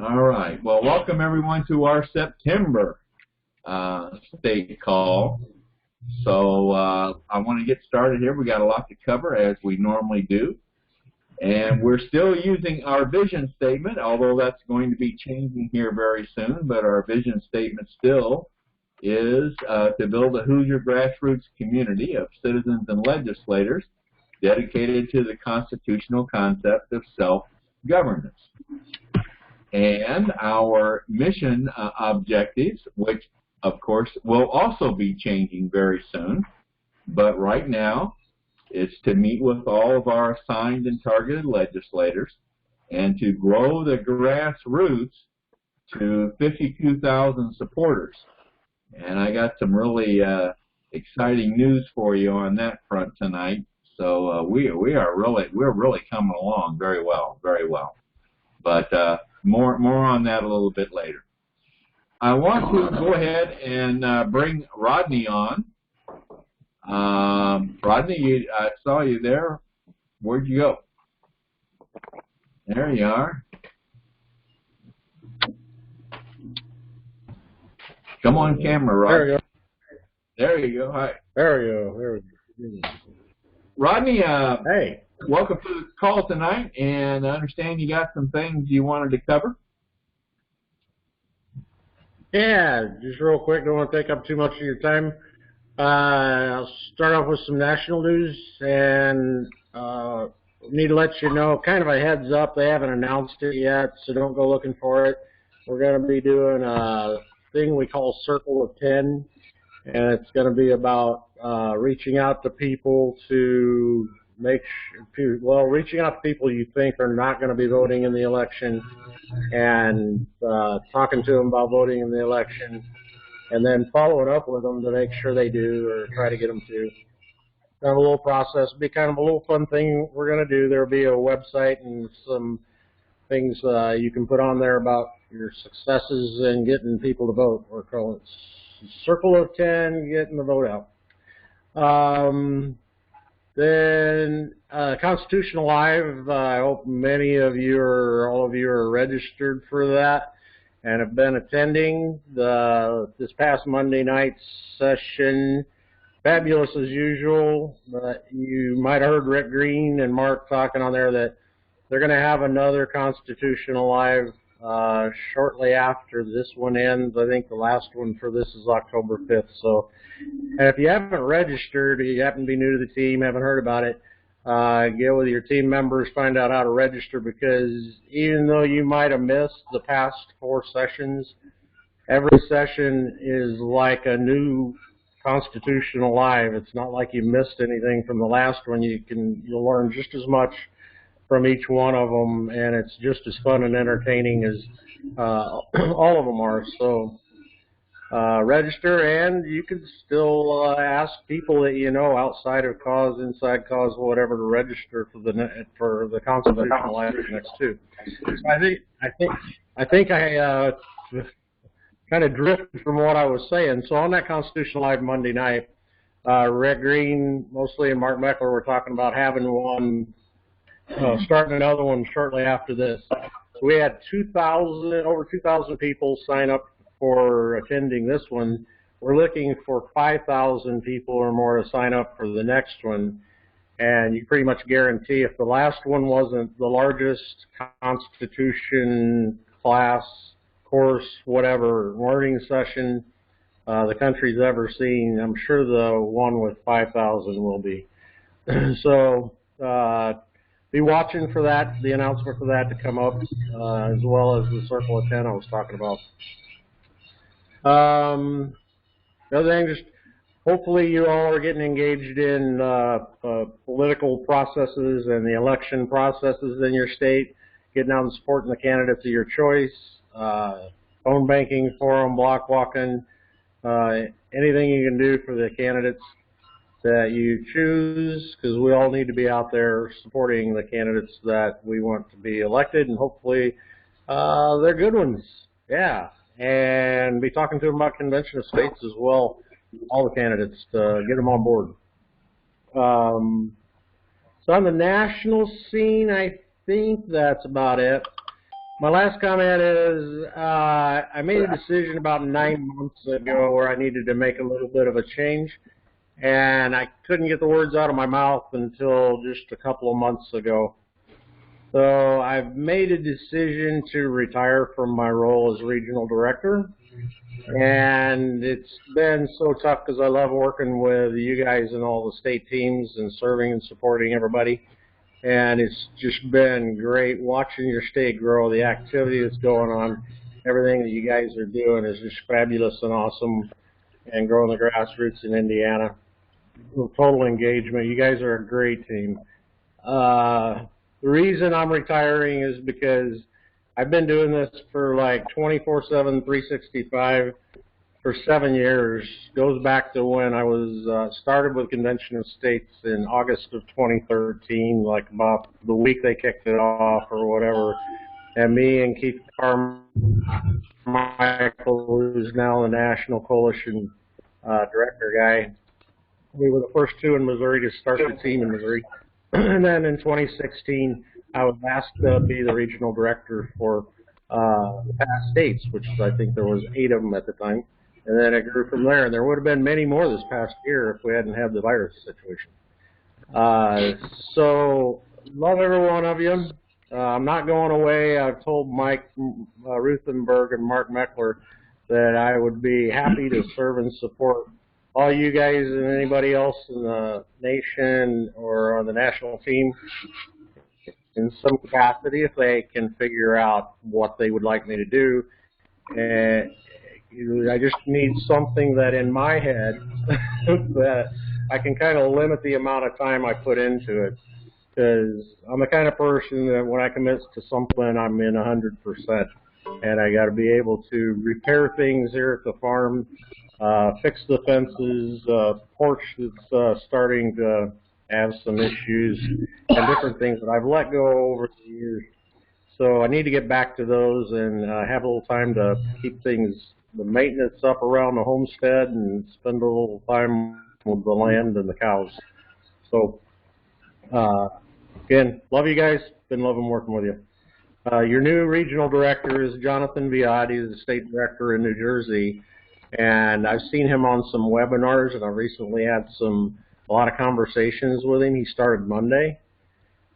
All right. Well, welcome everyone to our September state call. So I want to get started here. We got a lot to cover as we normally do. And we're still using our vision statement, although that's going to be changing here very soon. But our vision statement still is to build a Hoosier grassroots community of citizens and legislators dedicated to the constitutional concept of self-governance. And our mission objectives, which of course will also be changing very soon, but right now it's to meet with all of our assigned and targeted legislators and to grow the grassroots to 52,000 supporters. And I got some really exciting news for you on that front tonight. So we're really coming along very well, very well. But more on that a little bit later. I want to go ahead and bring Rodney on. Rodney, I saw you there. Where'd you go? There you are. Come on camera, Rodney. There you go. Hi. There you go. Rodney, hey. Welcome to the call tonight, and I understand you got some things you wanted to cover. Yeah, just real quick, don't want to take up too much of your time. I'll start off with some national news, and need to let you know, kind of a heads up, they haven't announced it yet, so don't go looking for it. We're going to be doing a thing we call Circle of 10, and it's going to be about reaching out to people to reaching out to people you think are not going to be voting in the election and talking to them about voting in the election, and then following up with them to make sure they do or try to get them to. Kind of a little process. It'll be kind of a little fun thing we're going to do. There'll be a website and some things you can put on there about your successes in getting people to vote. We're calling it Circle of 10, getting the vote out. Then Constitutional Live, I hope many of you or all of you are registered for that and have been attending this past Monday night's session. Fabulous as usual. You might have heard Rick Green and Mark talking on there that they're going to have another Constitutional Live shortly after this one ends. I think the last one for this is October 5th. So, and if you haven't registered, you happen to be new to the team, haven't heard about it, get with your team members, find out how to register, because even though you might have missed the past 4 sessions, every session is like a new Constitutional Live. It's not like you missed anything from the last one. You'll learn just as much from each one of them, and it's just as fun and entertaining as all of them are. So register, and you can still ask people that you know outside of cause, inside cause, whatever, to register for the Constitutional Live next too. I think I kind of drifted from what I was saying. So on that Constitutional Live Monday night, Rick Green mostly and Mark Meckler were talking about having one. Starting another one shortly after this. So we had over 2,000 people sign up for attending this one. We're looking for 5,000 people or more to sign up for the next one. And you pretty much guarantee if the last one wasn't the largest Constitution class, course, whatever, learning session the country's ever seen, I'm sure the one with 5,000 will be. So be watching for that, the announcement for that to come up, as well as the Circle of 10 I was talking about. The other thing, just hopefully you all are getting engaged in political processes and the election processes in your state, getting out and supporting the candidates of your choice, phone banking for them, block walking, anything you can do for the candidates that you choose, because we all need to be out there supporting the candidates that we want to be elected, and hopefully they're good ones. Yeah, and be talking to them about Convention of States as well, all the candidates, to get them on board. So on the national scene, I think that's about it. My last comment is I made a decision about 9 months ago where I needed to make a little bit of a change, and I couldn't get the words out of my mouth until just a couple of months ago. So I've made a decision to retire from my role as regional director, and it's been so tough because I love working with you guys and all the state teams and serving and supporting everybody. And it's just been great watching your state grow, the activity that's going on, everything that you guys are doing is just fabulous and awesome, and growing the grassroots in Indiana. Total engagement. You guys are a great team. The reason I'm retiring is because I've been doing this for like 24/7, 365 for 7 years. Goes back to when I was started with Convention of States in August of 2013, like about the week they kicked it off or whatever. And me and Keith Carmichael, who's now the National Coalition Director guy, we were the first two in Missouri to start the team in Missouri. And then in 2016, I was asked to be the regional director for the past states, which I think there was 8 of them at the time. And then it grew from there. And there would have been many more this past year if we hadn't had the virus situation. So love every one of you. I'm not going away. I've told Mike Ruthenberg and Mark Meckler that I would be happy to serve and support all you guys and anybody else in the nation or on the national team in some capacity if they can figure out what they would like me to do. And I just need something that in my head that I can kind of limit the amount of time I put into it, because I'm the kind of person that when I commit to something, I'm in 100%, and I got to be able to repair things here at the farm, fix the fences, porch that's starting to have some issues, and different things that I've let go over the years. So I need to get back to those and have a little time to keep things, the maintenance up around the homestead, and spend a little time with the land and the cows. So again, love you guys. Been loving working with you. Your new regional director is Jonathan Viotti, the state director in New Jersey, and I've seen him on some webinars, and I recently had a lot of conversations with him. He started Monday,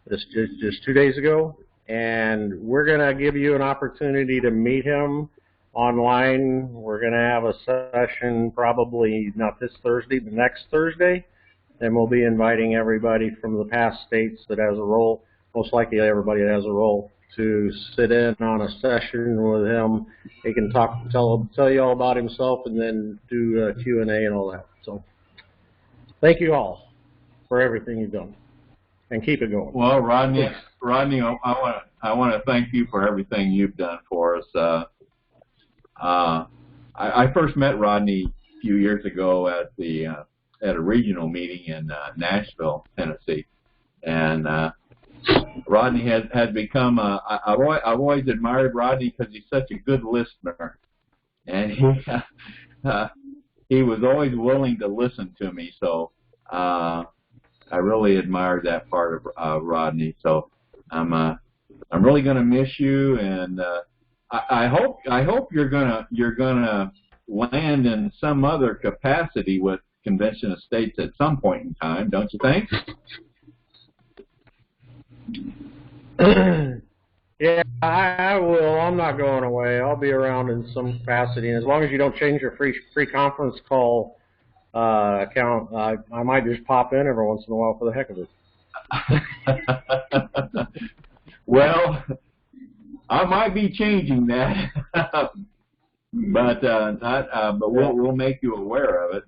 just 2 days ago, and we're going to give you an opportunity to meet him online. We're going to have a session probably not this Thursday, but next Thursday, and we'll be inviting everybody from the past states that has a role, most likely everybody that has a role, to sit in on a session with him. He can tell you all about himself, and then do Q&A and all that. So thank you all for everything you've done, and keep it going. Well, Rodney, I want to thank you for everything you've done for us. I first met Rodney a few years ago at a regional meeting in Nashville, Tennessee, and Rodney has become I've always admired Rodney because he's such a good listener, and he was always willing to listen to me. So I really admired that part of Rodney. So I'm really gonna miss you, and I hope you're gonna land in some other capacity with Convention of States at some point in time, don't you think? Yeah, I will. I'm not going away. I'll be around in some capacity, and as long as you don't change your free conference call account, I might just pop in every once in a while for the heck of it. Well, I might be changing that, but we'll make you aware of it.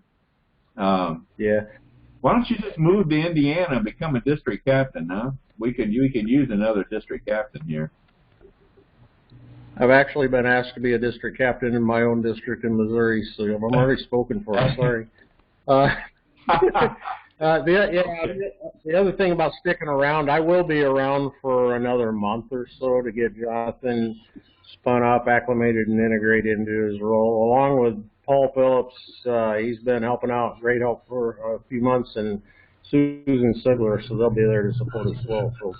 Yeah. Why don't you just move to Indiana and become a district captain, huh? We could use another district captain here. I've actually been asked to be a district captain in my own district in Missouri, so I'm already spoken for. I'm sorry. The other thing about sticking around, I will be around for another month or so to get Jonathan spun up, acclimated, and integrated into his role, along with Paul Phillips. He's been helping out, great help for a few months, and Susan Sigler, so they'll be there to support us as well. So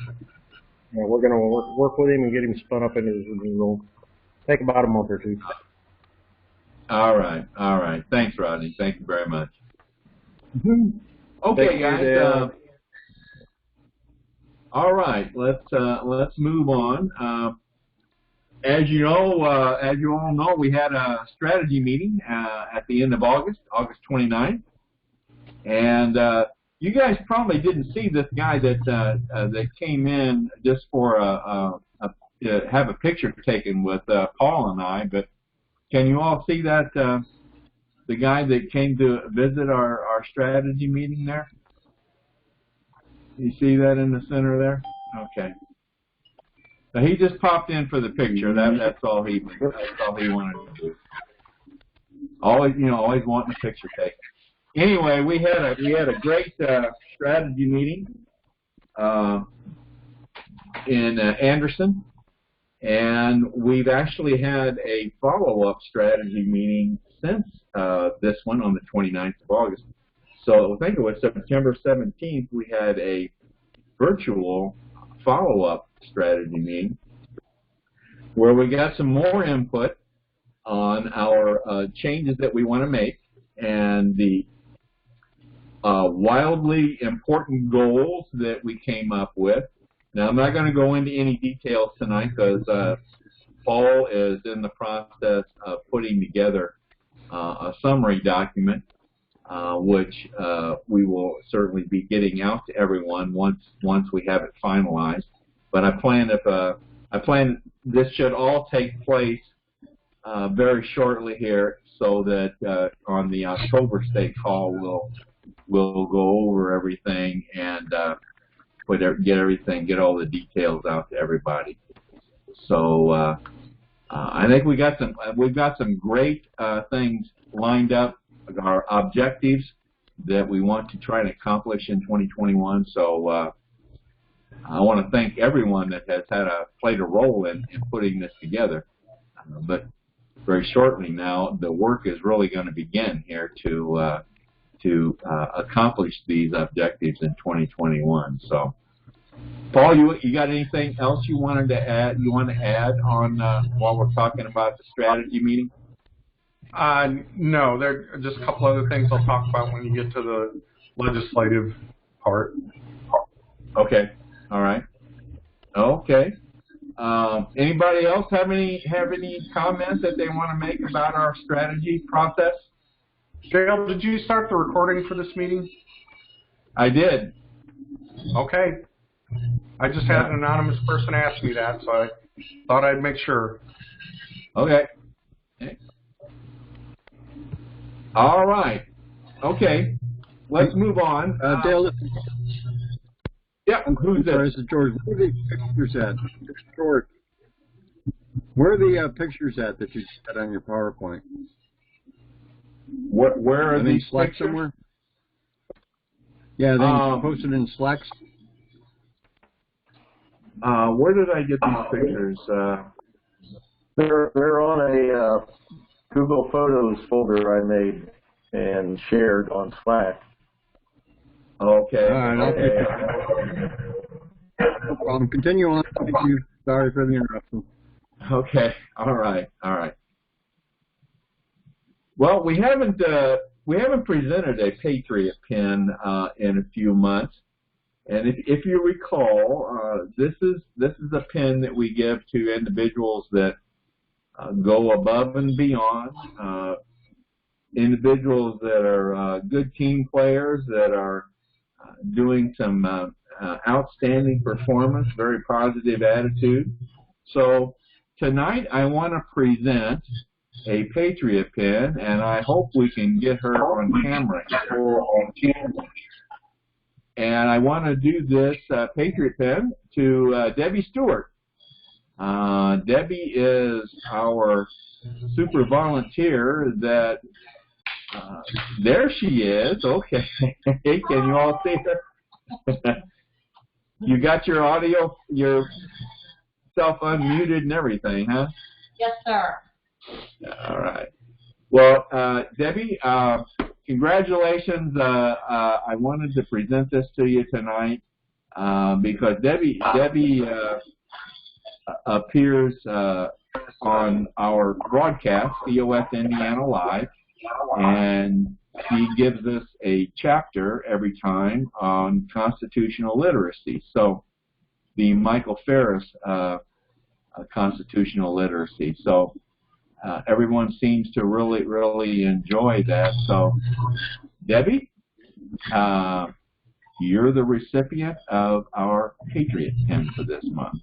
Yeah, we're going to work with him and get him spun up into his new role. Take about a month or two. All right, all right. Thanks, Rodney. Thank you very much. Mm-hmm. Okay, guys. All right, let's move on. As you all know, we had a strategy meeting at the end of August 29th, and you guys probably didn't see this guy that came in just for to have a picture taken with Paul and I. But can you all see that the guy that came to visit our strategy meeting there? You see that in the center there? Okay. So he just popped in for the picture. That's all he wanted to do. Always wanting a picture taken. Anyway, we had a great strategy meeting in Anderson, and we've actually had a follow-up strategy meeting since this one on the 29th of August. So I think it was September 17th, we had a virtual follow-up strategy meeting where we got some more input on our changes that we want to make and the wildly important goals that we came up with. Now, I'm not going to go into any details tonight because Paul is in the process of putting together a summary document which we will certainly be getting out to everyone once we have it finalized. But I plan this should all take place very shortly here, so that on the October state call we'll go over everything and get all the details out to everybody. So I think we've got some great things lined up. Our objectives that we want to try and accomplish in 2021. So I want to thank everyone that has played a role in putting this together. But very shortly now, the work is really going to begin here to accomplish these objectives in 2021. So, Paul, you got anything else you wanted to add? You want to add on while we're talking about the strategy meeting? No, there are just a couple other things I'll talk about when you get to the legislative part. Okay. All right. Okay. Anybody else have any comments that they want to make about our strategy process? Dale, did you start the recording for this meeting? I did. Okay. I just had an anonymous person ask me that, so I thought I'd make sure. Okay. All right. Okay. Let's move on. Dale, yeah, who's this? This is George. Where are the pictures at? George, where are the pictures at that you had on your PowerPoint? Where are these Slack pictures? somewhere? Yeah, they posted in Slacks. Where did I get these pictures? They're on a Google Photos folder I made and shared on Slack. Okay. All right, I'll take it. No problem. Continue on. Thank you. Sorry for the interruption. Okay. All right. All right. Well, we haven't presented a Patriot pin in a few months, and if you recall, this is a pin that we give to individuals that go above and beyond, individuals that are good team players, that are doing some outstanding performance, very positive attitude. So tonight I want to present a Patriot pin, and I hope we can get her on camera. And I want to do this Patriot pin to Debbie Stewart. Debbie is our super volunteer that, there she is. Okay. Can you all see her? You got your audio, your self unmuted and everything, huh? Yes, sir. All right. Well, Debbie, congratulations. I wanted to present this to you tonight. because Debbie appears on our broadcast, COS Indiana Live, and she gives us a chapter every time on constitutional literacy. So the Michael Ferris constitutional literacy. So everyone seems to really enjoy that. So Debbie, you're the recipient of our Patriot pin for this month.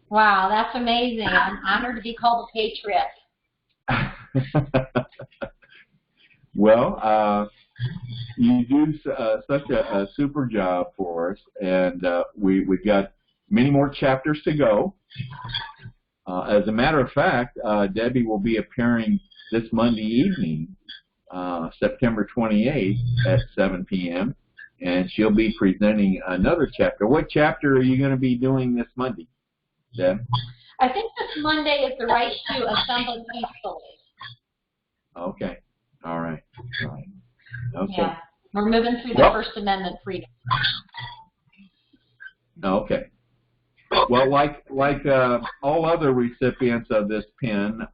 Wow, that's amazing. I'm honored to be called a patriot. Well, you do such a super job for us, and we've got many more chapters to go. As a matter of fact, Debbie will be appearing this Monday evening, September 28th at 7 p.m., and she'll be presenting another chapter. What chapter are you going to be doing this Monday, Deb? I think this Monday is the right to assemble peacefully. Okay. All right. Okay. Yeah. We're moving through the First Amendment freedom. Okay. Well, like all other recipients of this pin,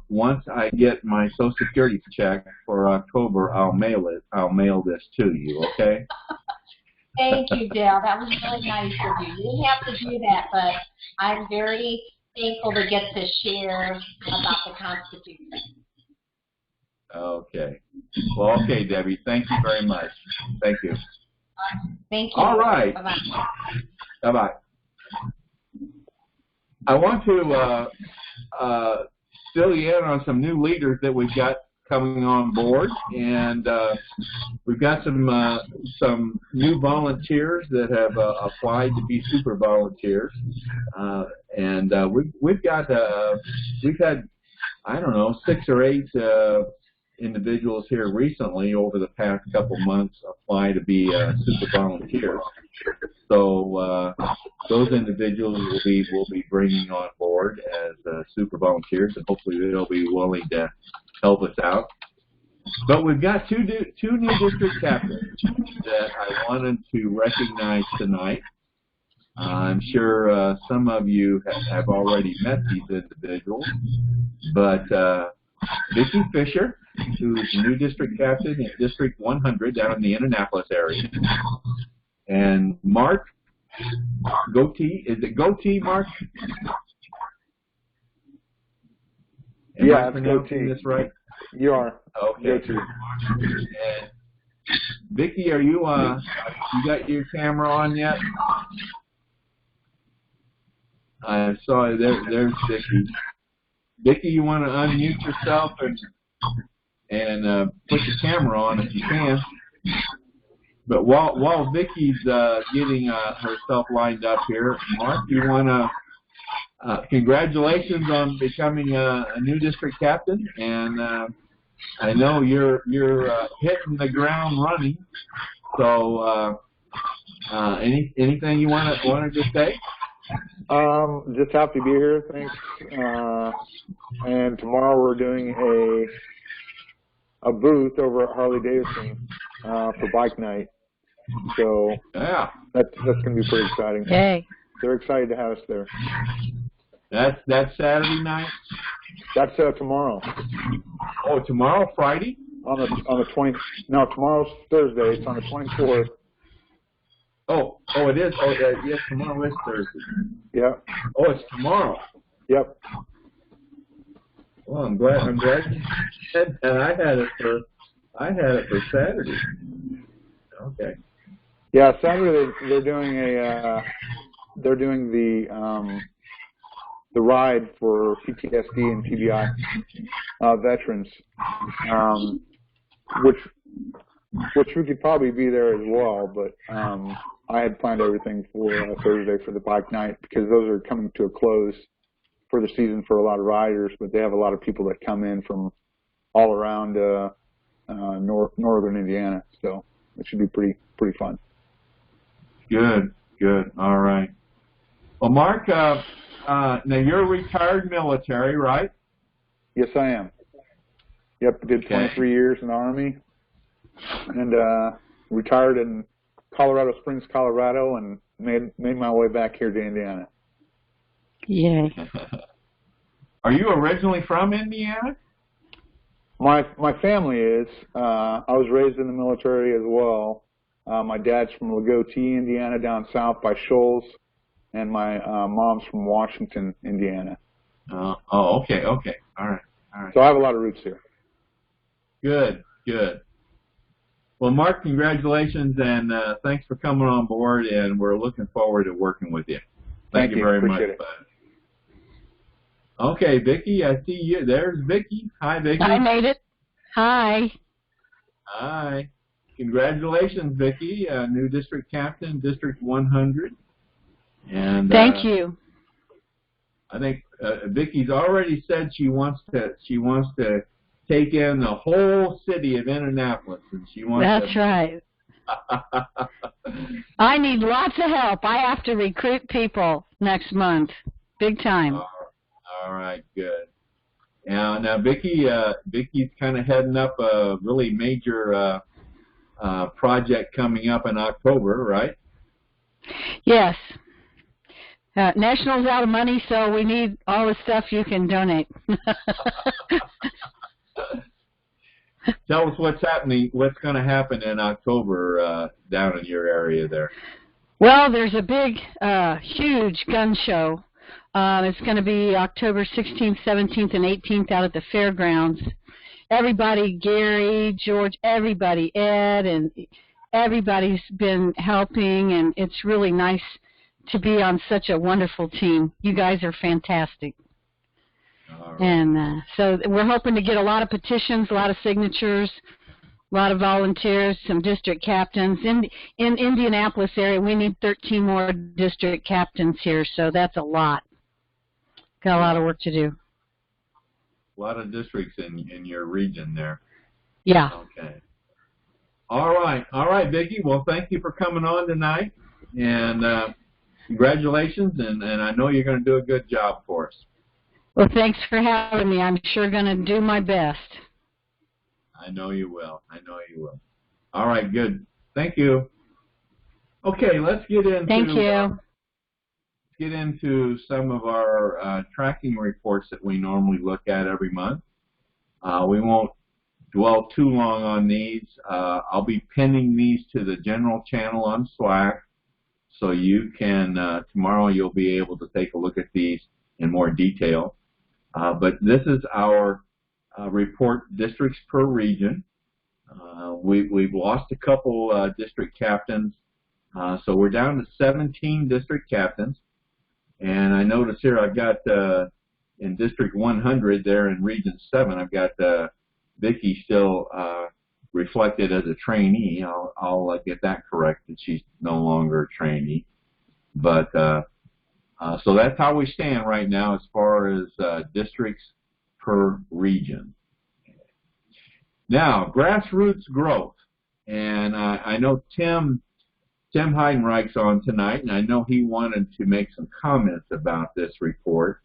once I get my Social Security check for October, I'll mail it. I'll mail this to you. Okay. Thank you, Dale. That was really nice of you. You didn't have to do that, but I'm very thankful to get to share about the Constitution. Okay. Well, okay, Debbie. Thank you very much. Thank you. Thank you. All right. Bye-bye. Bye-bye. I want to fill you in on some new leaders that we've got coming on board, and we've got some new volunteers that have applied to be super volunteers, and we've had I don't know 6 or 8 individuals here recently over the past couple months apply to be super volunteers. So those individuals will be bringing on board as super volunteers, and hopefully they'll be willing to help us out. But we've got two new district captains that I wanted to recognize tonight. I'm sure some of you have already met these individuals, but Vicki Fisher, who's new district captain in District 100 down in the Indianapolis area, and Mark Goatee. Is it Goatee, Mark? Am I pronouncing this right? You are. Okay. And Vicki, are you got your camera on yet? I saw there's Vicki. Vicki, you want to unmute yourself and put your camera on if you can. But while Vicki's getting herself lined up here, Mark, you want to congratulations on becoming a new district captain, and I know you're hitting the ground running. So anything you wanted to say? Just happy to be here. Thanks. And tomorrow we're doing a booth over at Harley Davidson for bike night. So yeah, that's going to be pretty exciting. Yay! They're excited to have us there. That's Saturday night. That's tomorrow. Oh, tomorrow, Friday? On the 20. No, tomorrow's Thursday. It's on the 24th. Oh, it is. Oh, yes, tomorrow is Thursday. Yeah. Oh, it's tomorrow. Yep. Well, I'm glad you said that. I had it for Saturday. Okay. Yeah, Saturday they're doing the ride for PTSD and TBI veterans, which we could probably be there as well, but I had planned everything for Thursday for the bike night because those are coming to a close for the season for a lot of riders, but they have a lot of people that come in from all around northern Indiana, so it should be pretty fun. Good. All right. Well, Mark, now you're retired military, right? Yes, I am. Yep, did 23 years in the Army, and retired in Colorado Springs, Colorado, and made my way back here to Indiana. Yay. Are you originally from Indiana? My family is. I was raised in the military as well. My dad's from Lagotee, Indiana, down south by Shoals, and my mom's from Washington, Indiana. Okay. All right. So I have a lot of roots here. Good. Well, Mark, congratulations, and thanks for coming on board, and we're looking forward to working with you. Thank you very much, Appreciate it. bud. Okay, Vicki, I see you. There's Vicki. Hi, Vicki. I made it. Hi. Hi. Congratulations, Vicki, new district captain, District 100. And Thank you. I think Vicki's already said she wants to take in the whole city of Indianapolis, and she wants. That's right. I need lots of help. I have to recruit people next month, big time. All right, good. Now Vicki's kind of heading up a really major project coming up in October, right? Yes. National's out of money, so we need all the stuff you can donate. Tell us what's going to happen in October down in your area there. Well, there's a big, huge gun show. It's going to be October 16th, 17th, and 18th out at the fairgrounds. Everybody, Gary, George, everybody, Ed, and everybody's been helping, and it's really nice to be on such a wonderful team. You guys are fantastic. Right. And so we're hoping to get a lot of petitions, a lot of signatures, a lot of volunteers, some district captains. In Indianapolis area, we need 13 more district captains here, so that's a lot. Got a lot of work to do. A lot of districts in your region there. Yeah. Okay. All right, Vicki. Well, thank you for coming on tonight, and congratulations, and I know you're going to do a good job for us. Well, thanks for having me. I'm sure going to do my best. I know you will. All right, good. Thank you. Okay, let's get into. Thank you. Get into some of our tracking reports that we normally look at every month. We won't dwell too long on these. I'll be pinning these to the general channel on Slack, so you can, tomorrow you'll be able to take a look at these in more detail. But this is our report districts per region. We've lost a couple district captains, so we're down to 17 district captains. And I notice here I've got in District 100 there in Region 7, I've got Vicki still reflected as a trainee. I'll get that corrected. She's no longer a trainee. But so that's how we stand right now as far as districts per region. Now, grassroots growth. And I know Tim Heidenreich's on tonight, and I know he wanted to make some comments about this report.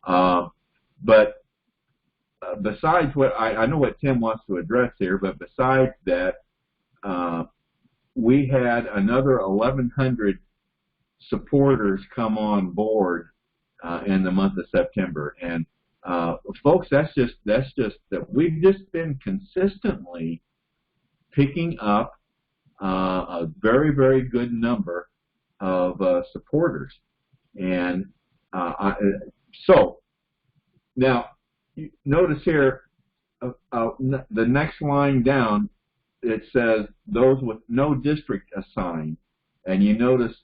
But besides what I know what Tim wants to address here, but besides that, we had another 1,100 supporters come on board in the month of September, and folks, that's just that we've just been consistently picking up a very, very good number of supporters. And so now notice here the next line down, it says those with no district assigned, and you notice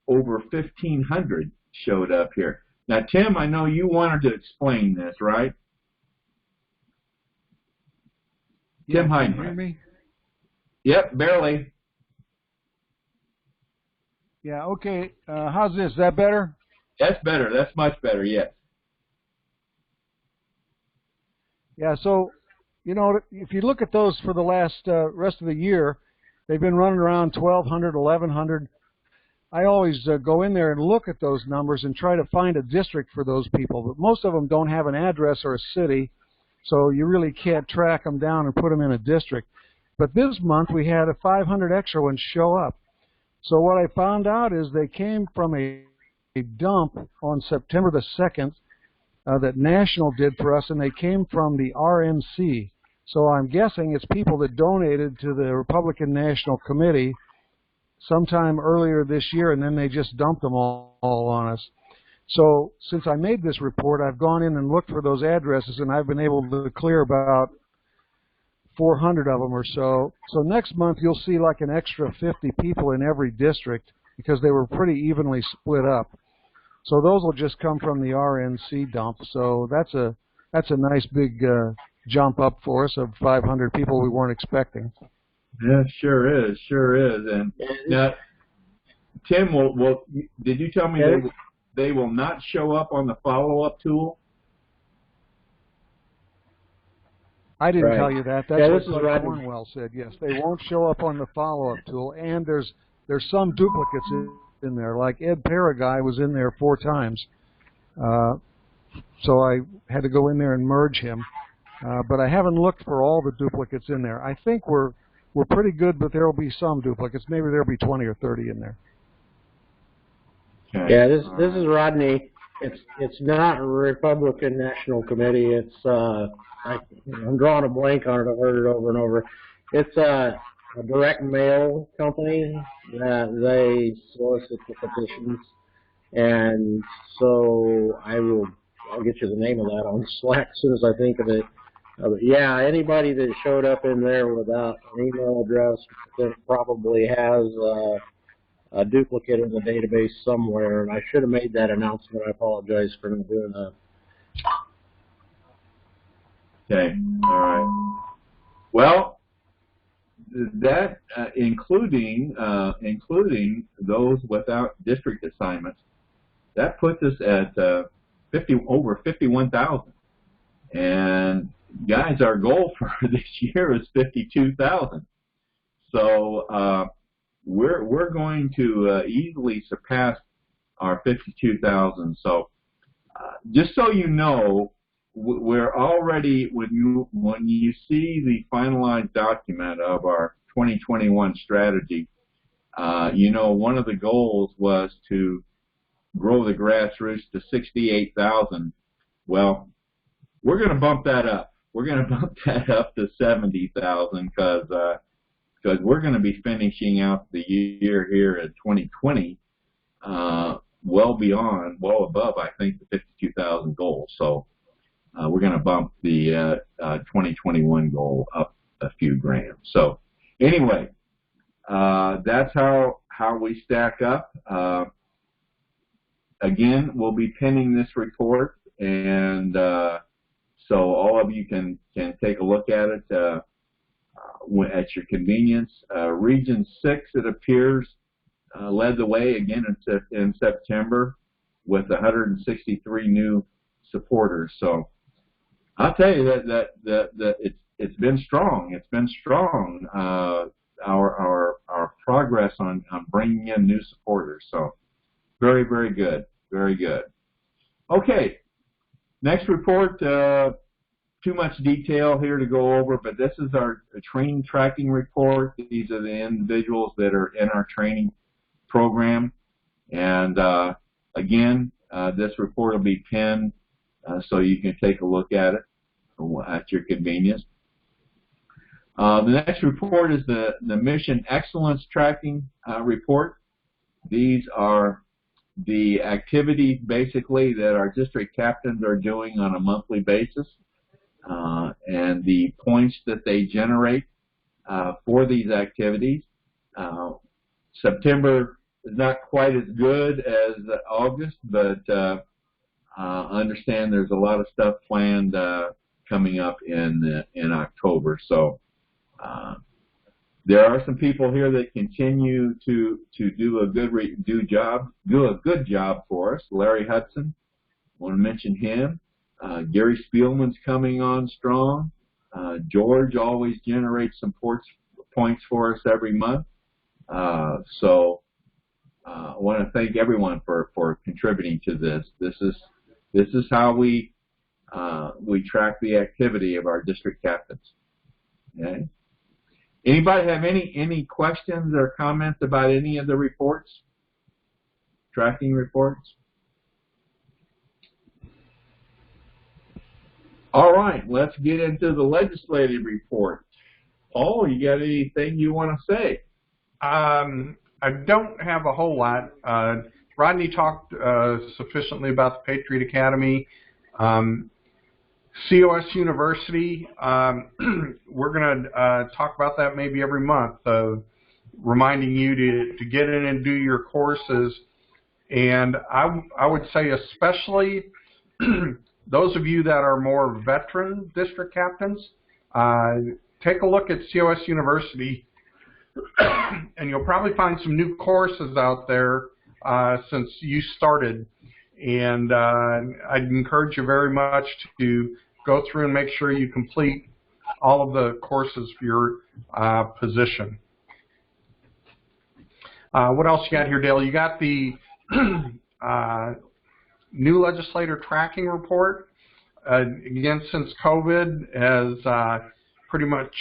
over 1,500 showed up here. Now, Tim, I know you wanted to explain this, right? Yeah, Tim Heidenreich. can you hear me? Yep, barely. Yeah, okay. How's this? Is that better? That's better. That's much better, yes. Yeah, so, you know, if you look at those for the last rest of the year, they've been running around 1,200, 1,100. I always go in there and look at those numbers and try to find a district for those people, but most of them don't have an address or a city, so you really can't track them down and put them in a district. But this month we had 500 extra ones show up. So what I found out is they came from a dump on September the 2nd that National did for us, and they came from the RNC. So I'm guessing it's people that donated to the Republican National Committee sometime earlier this year, and then they just dumped them all on us. So since I made this report, I've gone in and looked for those addresses, and I've been able to clear about 400 of them or so. So next month you'll see like an extra 50 people in every district because they were pretty evenly split up. So those will just come from the RNC dump. So that's a nice big jump up for us of 500 people we weren't expecting. Yeah, sure is. And now, Tim, did you tell me they will not show up on the follow-up tool? I didn't tell you that. That's what right. Cornwell said. Yes, they won't show up on the follow-up tool, and there's some duplicates in there. Like Ed Paraguay was in there 4 times, so I had to go in there and merge him. But I haven't looked for all the duplicates in there. I think we're pretty good, but there will be some duplicates. Maybe there will be 20 or 30 in there. Okay. Yeah, this is Rodney. It's not a Republican National Committee. It's I'm drawing a blank on it. I've heard it over and over. It's a direct mail company that they solicit the petitions, and so I'll get you the name of that on Slack as soon as I think of it. Yeah, anybody that showed up in there without an email address that probably has a duplicate in the database somewhere, and I should have made that announcement. I apologize for not doing that. Okay, all right. Well, that including those without district assignments, that puts us at over 51,000. And guys, our goal for this year is 52,000. So we're going to easily surpass our 52,000. So just so you know, we're already, when you see the finalized document of our 2021 strategy, you know, one of the goals was to grow the grassroots to 68,000. Well, we're going to bump that up. We're going to bump that up to 70,000 because we're going to be finishing out the year here in 2020 well above, I think, the 52,000 goal. So we're going to bump the 2021 goal up a few grams. So anyway, that's how we stack up. Again, we'll be pinning this report, and so all of you can take a look at it at your convenience. Region 6, it appears, led the way again in September with 163 new supporters. So I'll tell you that it's been strong. It's been strong. Our progress on bringing in new supporters. So very, very good. Very good. Okay. Next report, too much detail here to go over, but this is our training tracking report. These are the individuals that are in our training program. And again, this report will be pinned so you can take a look at it at your convenience. The next report is the Mission Excellence Tracking report. These are the activities basically that our district captains are doing on a monthly basis and the points that they generate for these activities. September is not quite as good as August, but understand there's a lot of stuff planned coming up in October. So there are some people here that continue to do a good job for us. Larry Hudson, I want to mention him. Gary Spielman's coming on strong. George always generates some points for us every month. So I want to thank everyone for contributing to this. This is how we track the activity of our district captains. Okay. Anybody have any questions or comments about any of the reports? Tracking reports? All right, let's get into the legislative report. Paul, you got anything you want to say? I don't have a whole lot. Rodney talked sufficiently about the Patriot Academy. COS University, we're going to talk about that maybe every month, reminding you to get in and do your courses. And I would say especially those of you that are more veteran district captains, take a look at COS University, and you'll probably find some new courses out there since you started. And I'd encourage you very much to go through and make sure you complete all of the courses for your position. What else you got here, Dale? You got the new legislator tracking report. Again, since COVID has pretty much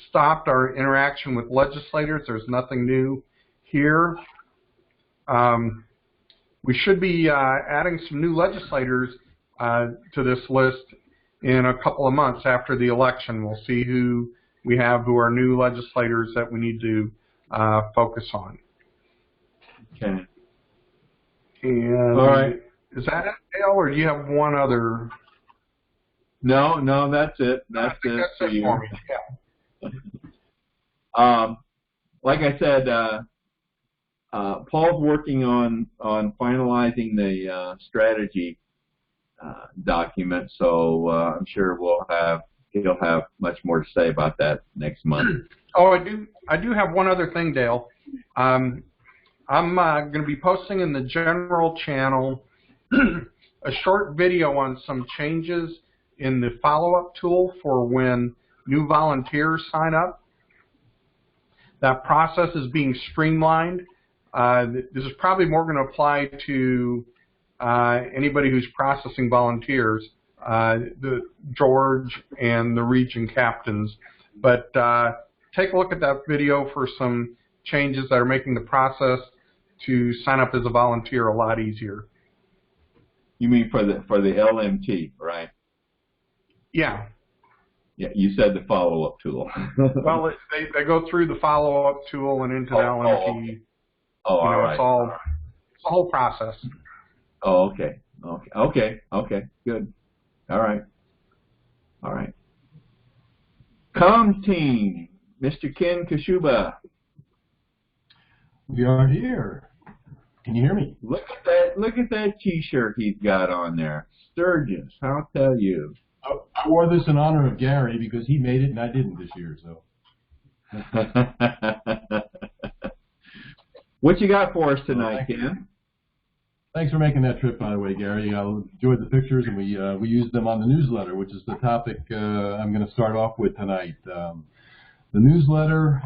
stopped our interaction with legislators, there's nothing new here. We should be adding some new legislators to this list in a couple of months after the election. We'll see who we have who are new legislators that we need to focus on. Okay. And all right. Is that it, Dale, or do you have one other? No, that's it. That's it for you. For me. Yeah. Like I said, Paul's working on finalizing the strategy document, so I'm sure he'll have much more to say about that next month. Oh, I do have one other thing, Dale. I'm going to be posting in the general channel a short video on some changes in the follow-up tool for when new volunteers sign up. That process is being streamlined. This is probably more going to apply to anybody who's processing volunteers, George and the region captains. But take a look at that video for some changes that are making the process to sign up as a volunteer a lot easier. You mean for the LMT, right? Yeah. Yeah, you said the follow-up tool. Well, they go through the follow-up tool and into the LMT. All right. It's a whole process. Oh, okay. Good. All right. Comms team, Mr. Ken Kashuba. We are here. Can you hear me? Look at that T-shirt he's got on there. Sturgis, I'll tell you. I wore this in honor of Gary because he made it and I didn't this year. So. What you got for us tonight, Ken? Thanks for making that trip, by the way, Gary. I enjoyed the pictures, and we used them on the newsletter, which is the topic I'm going to start off with tonight. The newsletter,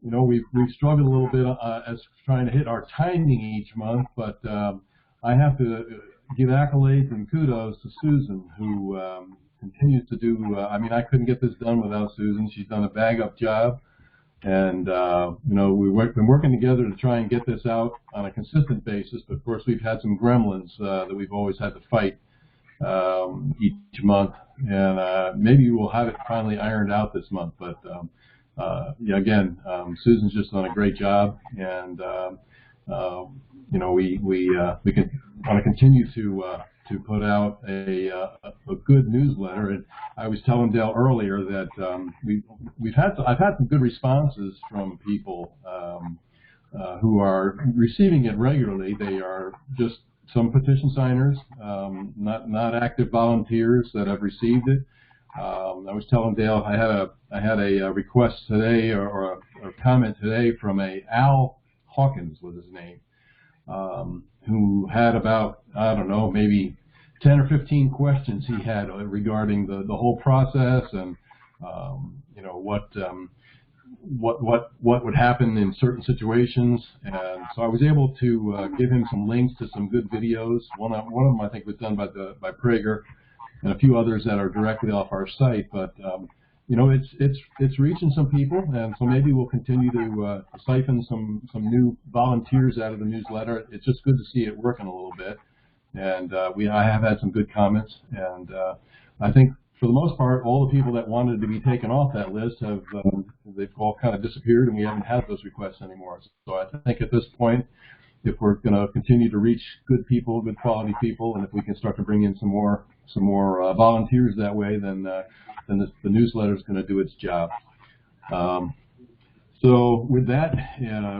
we've struggled a little bit as trying to hit our timing each month, but I have to give accolades and kudos to Susan, who continues to do. I couldn't get this done without Susan. She's done a bag-up job. And, we've been working together to try and get this out on a consistent basis. But, of course, we've had some gremlins that we've always had to fight each month. And maybe we'll have it finally ironed out this month. But, again, Susan's just done a great job. And, we want to continue to put out a good newsletter. And I was telling Dale earlier that I've had some good responses from people who are receiving it regularly. They are just some petition signers, not active volunteers that have received it. I was telling Dale I had a request today or a comment today from Al Hawkins was his name, who had about, I don't know, maybe 10 or 15 questions he had regarding the whole process and what would happen in certain situations. And so I was able to give him some links to some good videos. One of them I think was done by Prager, and a few others that are directly off our site. But you know, it's reaching some people, and so maybe we'll continue to siphon some new volunteers out of the newsletter. It's just good to see it working a little bit, and I have had some good comments, and I think for the most part, all the people that wanted to be taken off that list have they've all kind of disappeared, and we haven't had those requests anymore. So I think at this point, if we're going to continue to reach good people, good quality people, and if we can start to bring in some more volunteers that way, then the newsletter is going to do its job. So with that,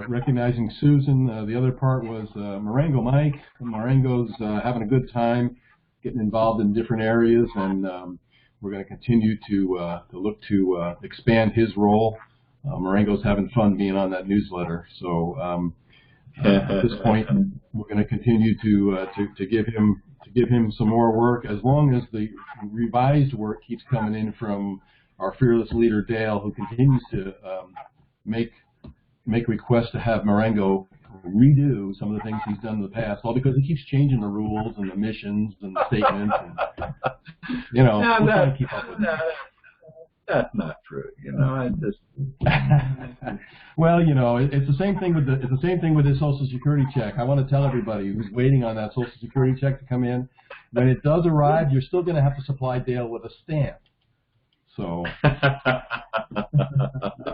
recognizing Susan, the other part was Marengo Mike. Marengo's having a good time getting involved in different areas, and we're going to continue to look to expand his role. Marengo's having fun being on that newsletter, so at this point, we're going to continue to give him some more work, as long as the revised work keeps coming in from our fearless leader Dale, who continues to make requests to have Marengo redo some of the things he's done in the past, all because he keeps changing the rules and the missions and the statements, and you know, we're trying to keep up with that. That's not true. You know, I just. Well, you know, it's the same thing with his Social Security check. I want to tell everybody who's waiting on that Social Security check to come in, when it does arrive, you're still going to have to supply Dale with a stamp. So,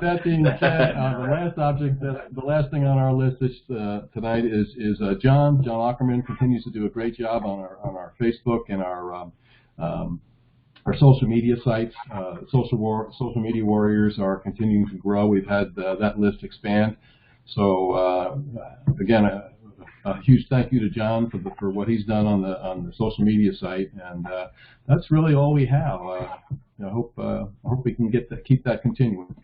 that being said, the last thing on our list tonight is John Ackerman continues to do a great job on our Facebook and our social media sites. Social media warriors are continuing to grow. We've had that list expand. So again, a huge thank you to John for what he's done on the social media site, and that's really all we have. I hope we can keep that continuing.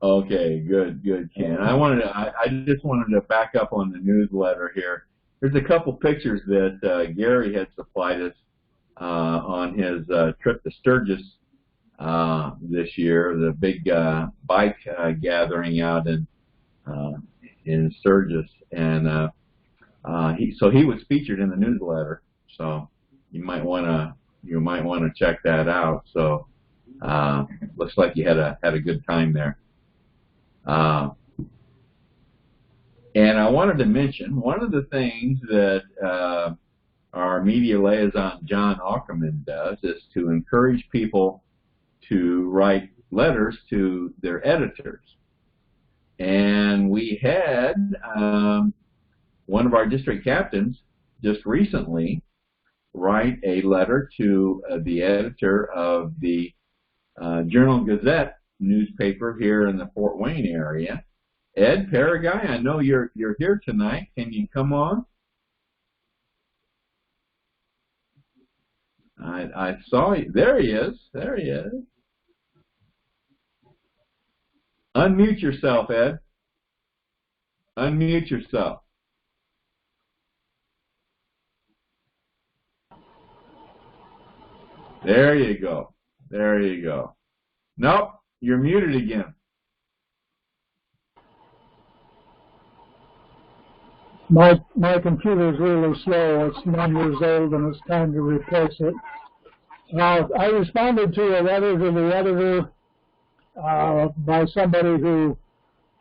Okay, good, Ken. I just wanted to back up on the newsletter here. There's a couple pictures that Gary had supplied us on his trip to Sturgis this year, the big bike gathering out in Sturgis, and he was featured in the newsletter. So you might want to check that out. So looks like you had a good time there. And I wanted to mention one of the things that our media liaison, John Ackerman, does is to encourage people to write letters to their editors. And we had one of our district captains just recently write a letter to the editor of the Journal-Gazette newspaper here in the Fort Wayne area. Ed Paraguay, I know you're here tonight. Can you come on? I saw you. There he is. Unmute yourself, Ed. Unmute yourself. There you go. Nope, you're muted again. My computer is really slow. It's 9 years old, and it's time to replace it. I responded to a letter to the editor by somebody who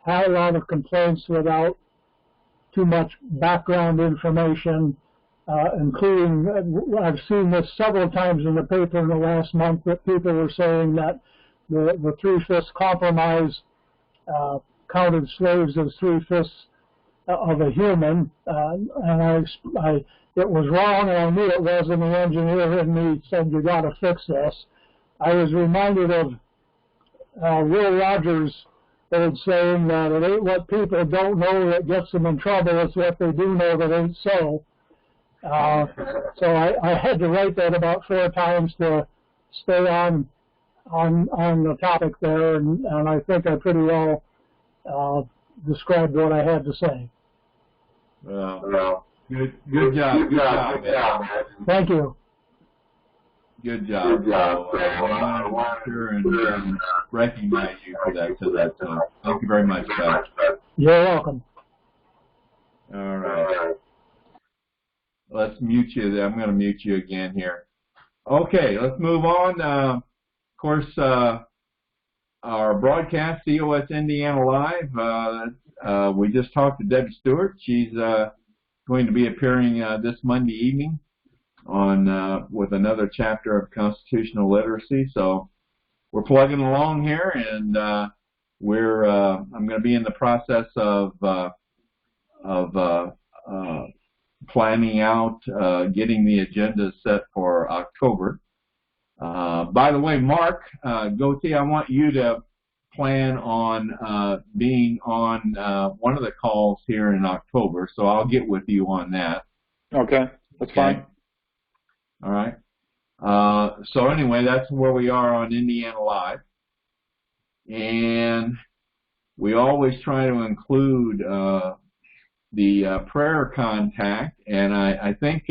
had a lot of complaints without too much background information, including, I've seen this several times in the paper in the last month, that people were saying that the Three-Fifths Compromise counted slaves as three-fifths of a human, and it was wrong, and I knew it was, and the engineer in me said, you got to fix this. I was reminded of Will Rogers' old saying that it ain't what people don't know that gets them in trouble, it's what they do know that ain't so. So I had to write that about 4 times to stay on the topic there, and I think I pretty well described what I had to say. Well, good job. Thank you. Good job. I want to recognize you for that. Thank you very much, Pat. You're welcome. All right. Let's mute you. I'm going to mute you again here. Okay, let's move on. course, our broadcast, COS Indiana Live, we just talked to Debbie Stewart. She's going to be appearing this Monday evening on with another chapter of constitutional literacy. So we're plugging along here, and I'm going to be in the process of planning out getting the agenda set for October. By the way, Mark Goethe, I want you to plan on being on one of the calls here in October, so I'll get with you on that. Okay, that's fine. All right. So anyway, that's where we are on Indiana Live. And we always try to include the prayer contact, and I think,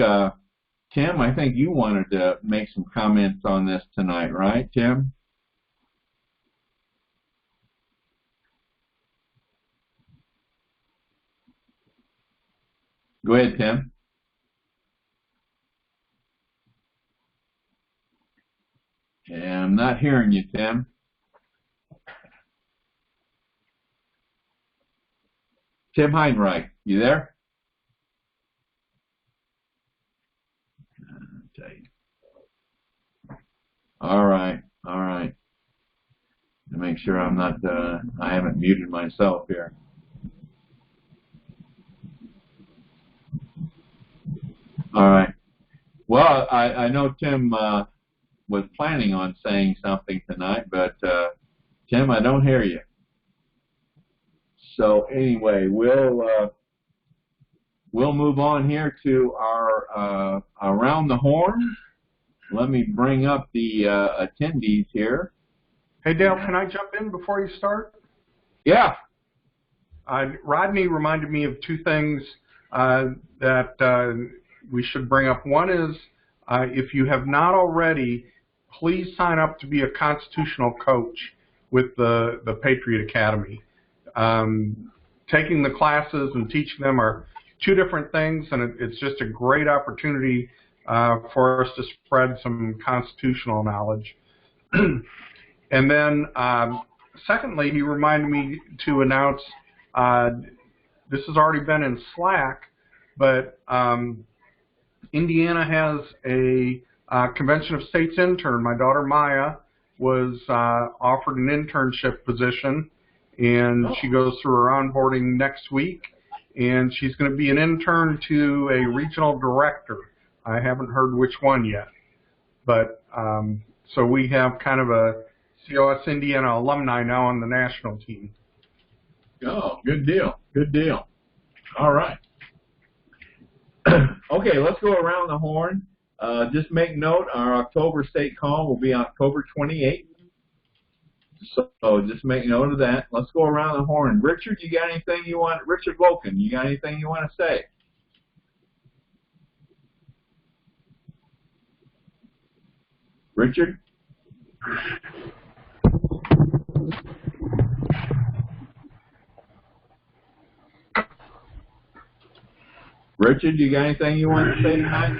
Tim, I think you wanted to make some comments on this tonight, right, Tim? Go ahead, Tim. And I'm not hearing you, Tim. Tim Heinreich, you there? All right. To make sure I'm not, I haven't muted myself here. All right. Well, I know Tim was planning on saying something tonight, but Tim, I don't hear you. So anyway, we'll move on here to our Around the Horn. Let me bring up the attendees here. Hey, Dale, can I jump in before you start? Yeah. Rodney reminded me of two things that we should bring up. One is, if you have not already, please sign up to be a constitutional coach with the Patriot Academy. Taking the classes and teaching them are two different things, and it's just a great opportunity for us to spread some constitutional knowledge. And then, secondly, he reminded me to announce, this has already been in Slack, but Indiana has a Convention of States intern. My daughter Maya was offered an internship position, and she goes through her onboarding next week, and she's going to be an intern to a regional director. I haven't heard which one yet, but so we have kind of a COS Indiana alumni now on the national team. Oh, good deal. Good deal. All right. Okay, let's go around the horn. Just make note, our October state call will be October 28th. So just make note of that. Let's go around the horn. Richard, you got anything you want? Richard Loken, you got anything you want to say? Richard? Richard, you got anything you want to say tonight?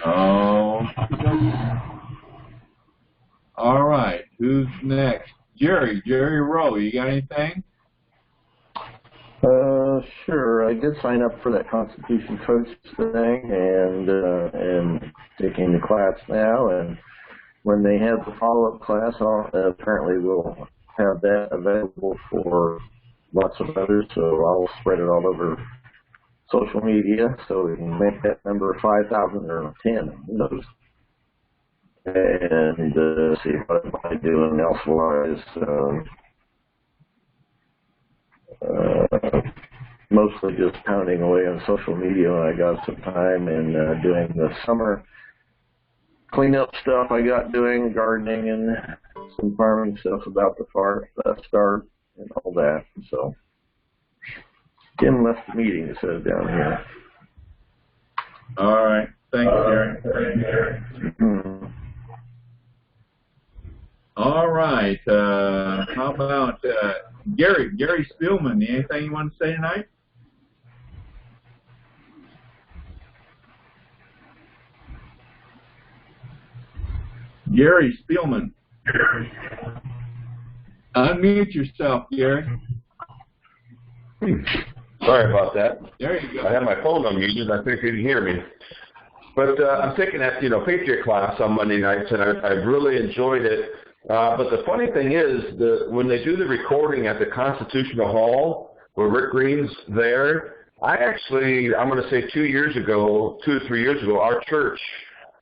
Oh. All right. Who's next? Jerry Rowe, you got anything? Sure. I did sign up for that Constitution Coach thing and taking the class now. And when they have the follow-up class, apparently we'll have that available for lots of others. So I'll spread it all over social media so we can make that number 5,000 or 10. Who knows? And see what I'm doing elsewise. Mostly just pounding away on social media when I got some time and doing the summer cleanup stuff I got doing, gardening and some farming stuff about the start and all that. So Jim left the meeting, it says down here. All right. Thanks, Jerry. All right. How about Gary Spielman? Anything you want to say tonight? Gary Spielman. Unmute yourself, Gary. Sorry about that. There you go. I had my phone unmuted. I think you could hear me. But I'm taking that, Patriot class on Monday nights, and I've really enjoyed it. But the funny thing is, when they do the recording at the Constitutional Hall, where Rick Green's there, I'm going to say 2 to 3 years ago, our church,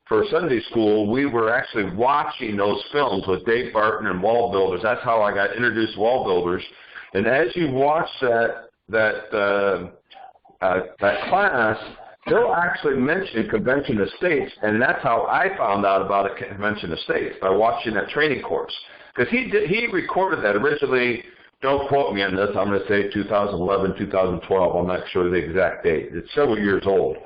for Sunday school, we were actually watching those films with Dave Barton and Wall Builders. That's how I got introduced to Wall Builders. And as you watch that class, they'll actually mention Convention of States, and that's how I found out about a Convention of States, by watching that training course. Because he recorded that originally. Don't quote me on this. I'm going to say 2011, 2012. I'm not sure the exact date. It's several years old.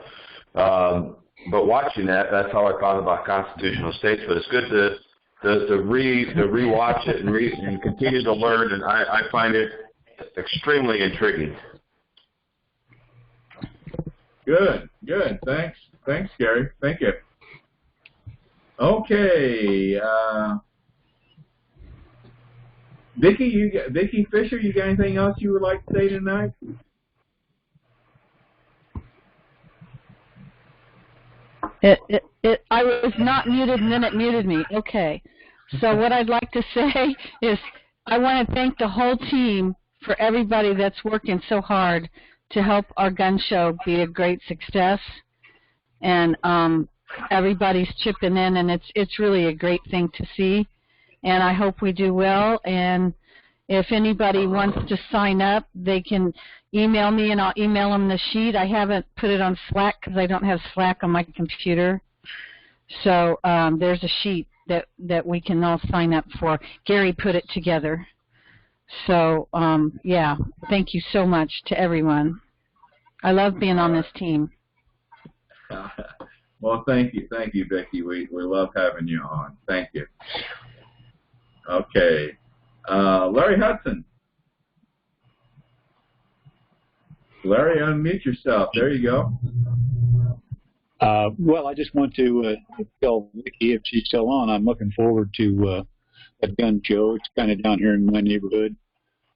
But watching that's how I found about constitutional states. But it's good to rewatch it and continue to learn, and I find it extremely intriguing. Good. Thanks, Gary. Thank you. Okay. Vicki Fisher, you got anything else you would like to say tonight? I was not muted, and then it muted me. Okay. So what I'd like to say is I want to thank the whole team for everybody that's working so hard to help our gun show be a great success. And everybody's chipping in, and it's really a great thing to see. And I hope we do well. And if anybody wants to sign up, they can email me, and I'll email them the sheet. I haven't put it on Slack because I don't have Slack on my computer. So there's a sheet that we can all sign up for. Gary put it together. So, yeah, thank you so much to everyone. I love being on this team. Well, thank you, Vicki. We love having you on. Thank you. Okay. Larry Hudson. Larry, unmute yourself. There you go. Well, I just want to tell Vicki, if she's still on, I'm looking forward to that gun show. It's kind of down here in my neighborhood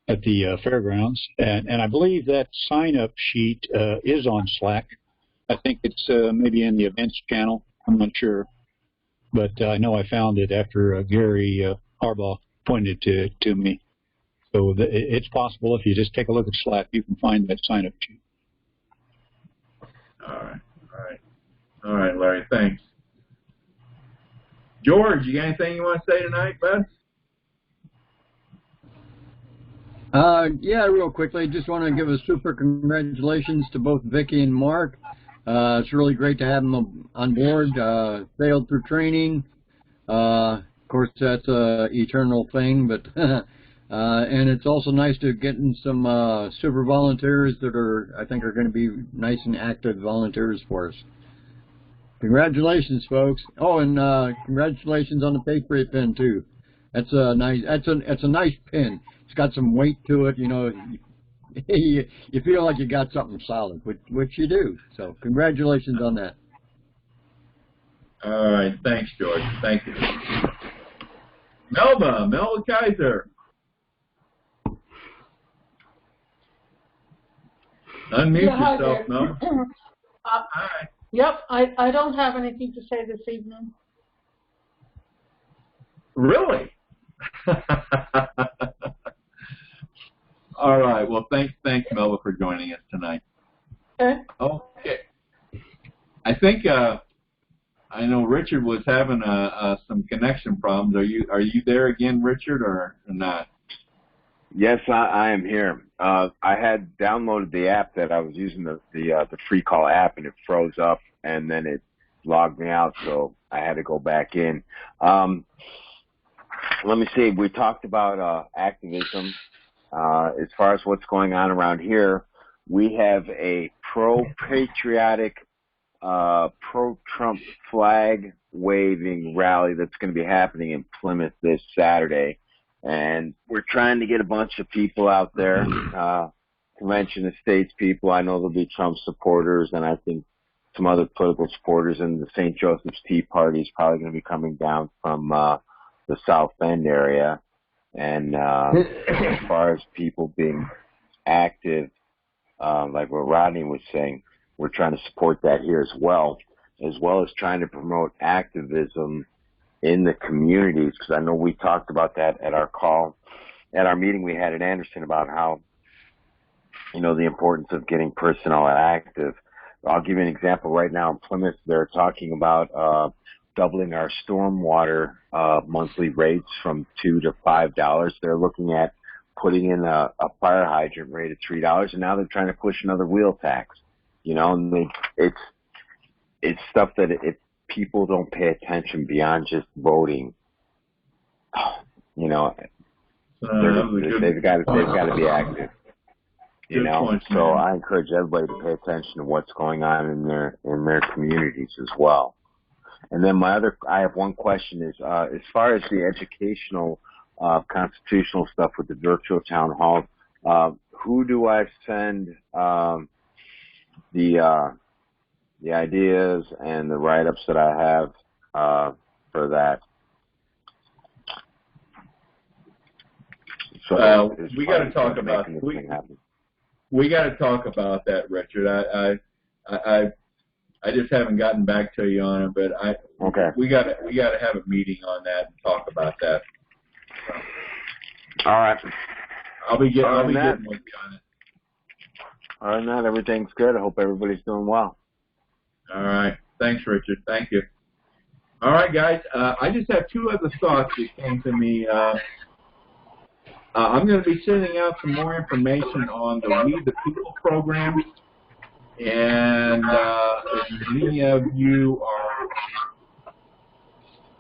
at the fairgrounds. And I believe that sign-up sheet is on Slack. I think it's maybe in the events channel. I'm not sure. But I know I found it after Gary Harbaugh pointed to me. So it's possible if you just take a look at Slack, you can find that sign-up sheet. All right, Larry, thanks. George, you got anything you want to say tonight, bud? Yeah, real quickly, just want to give a super congratulations to both Vicki and Mark. It's really great to have them on board. Sailed through training. Of course, that's an eternal thing, but and it's also nice to get in some super volunteers that I think are going to be nice and active volunteers for us. Congratulations, folks. Oh, and congratulations on the Patriot pin too. That's a nice. It's a nice pin. It's got some weight to it. You know, you feel like you got something solid, which you do. So, congratulations on that. All right, thanks, George. Thank you. Melba Kaiser. Unmute yourself, Melba. Hi. Yep, I don't have anything to say this evening. Really? All right. Well, thanks, Melba, for joining us tonight. Okay. I think I know Richard was having some connection problems. Are you there again, Richard, or not? Yes, I am here. I had downloaded the app that I was using, the free call app, and it froze up, and then it logged me out, so I had to go back in. Let me see. We talked about activism. As far as what's going on around here, we have a pro-patriotic, pro-Trump flag waving rally that's going to be happening in Plymouth this Saturday. And we're trying to get a bunch of people out there, Convention of States people. I know there'll be Trump supporters, and I think some other political supporters, and the St. Joseph's Tea Party is probably going to be coming down from the South Bend area. And as far as people being active, like what Rodney was saying, we're trying to support that here as well as trying to promote activism in the communities, because I know we talked about that at our meeting we had at Anderson about how, the importance of getting personnel active. I'll give you an example. Right now in Plymouth, they're talking about doubling our stormwater monthly rates from $2 to $5. They're looking at putting in a fire hydrant rate of $3, and now they're trying to push another wheel tax. And it's stuff that if people don't pay attention beyond just voting, they've got to be active. So I encourage everybody to pay attention to what's going on in their communities as well. And then I have one question is, as far as the educational, constitutional stuff with the virtual town hall, who do I send the ideas and the write-ups that I have for that? So we got to talk about we got to talk about that, Richard. I just haven't gotten back to you on it, but we got to have a meeting on that and talk about that. All right. I'll be getting with you on it. Other than that, everything's good. I hope everybody's doing well. All right. Thanks, Richard. Thank you. All right, guys. I just have two other thoughts that came to me. I'm going to be sending out some more information on the We the People program. And if any of you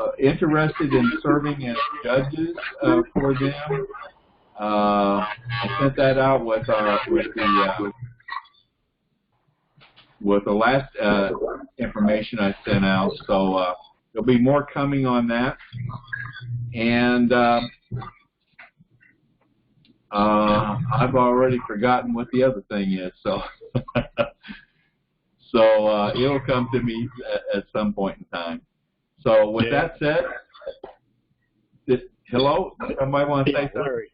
are interested in serving as judges for them, I sent that out with the last information I sent out. So there'll be more coming on that. And I've already forgotten what the other thing is, so it'll come to me at some point in time. So with that said, hello, somebody want to say something?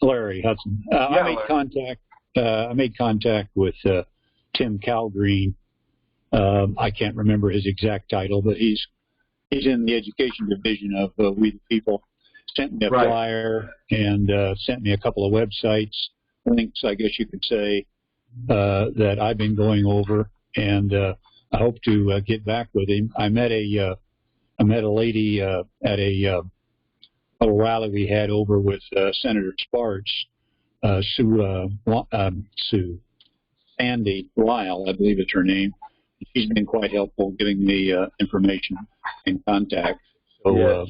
Larry Hudson. I made contact with Tim Calgreen. I can't remember his exact title, but he's in the education division of We the People. Sent me a flyer and sent me a couple of websites, links, I guess you could say, that I've been going over, and I hope to get back with him. I met a lady at a little rally we had over with Senator Sparks, Sue Sandy Lyle, I believe it's her name. She's been quite helpful giving me information and contact. So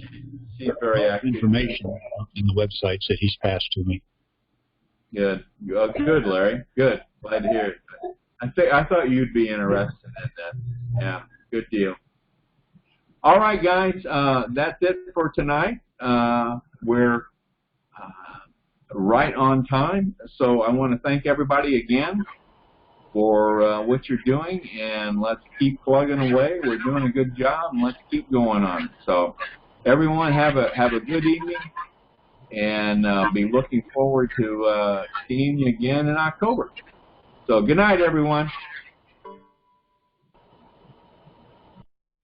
she's very active. Information in the websites that he's passed to me. Good, good, Larry. Good. Glad to hear it. I thought you'd be interested in that. Yeah, good deal. All right, guys. That's it for tonight. We're right on time. So I want to thank everybody again for what you're doing, and let's keep plugging away. We're doing a good job, and let's keep going on. So everyone have a good evening, and be looking forward to seeing you again in October. So good night, everyone.